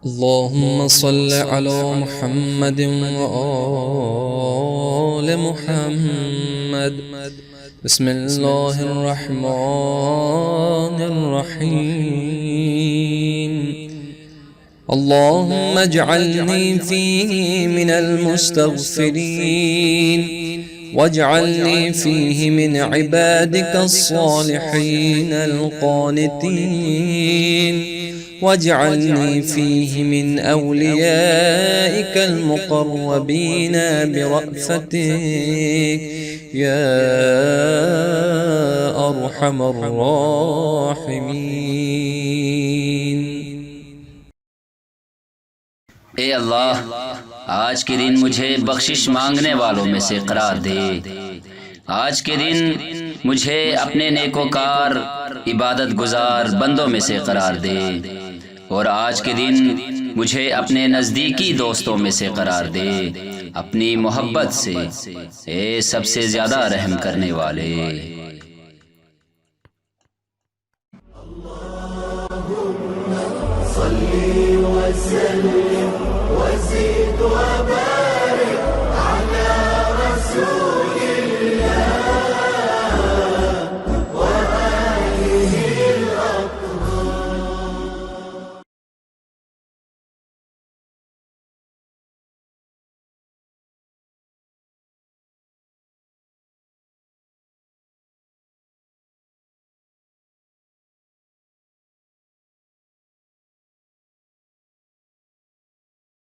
اللهم صل على محمد وآل محمد. بسم الله الرحمن الرحيم. اللهم اجعلني فيه من المستغفرين، واجعلني فيه من عبادك الصالحين القانتين، واجعلني فيه من أوليائك المقربين برأفتك يا أرحم الراحمين. ए अल्लाह, आज के दिन मुझे बख्शिश मांगने वालों में से करार दे। आज के दिन मुझे अपने नेकोकार इबादत गुजार बंदों में से करार दे, और आज के दिन मुझे अपने नज़दीकी दोस्तों में से करार दे, अपनी मोहब्बत से, ए सबसे ज़्यादा रहम करने वाले। صلي وسلم وزد وبارك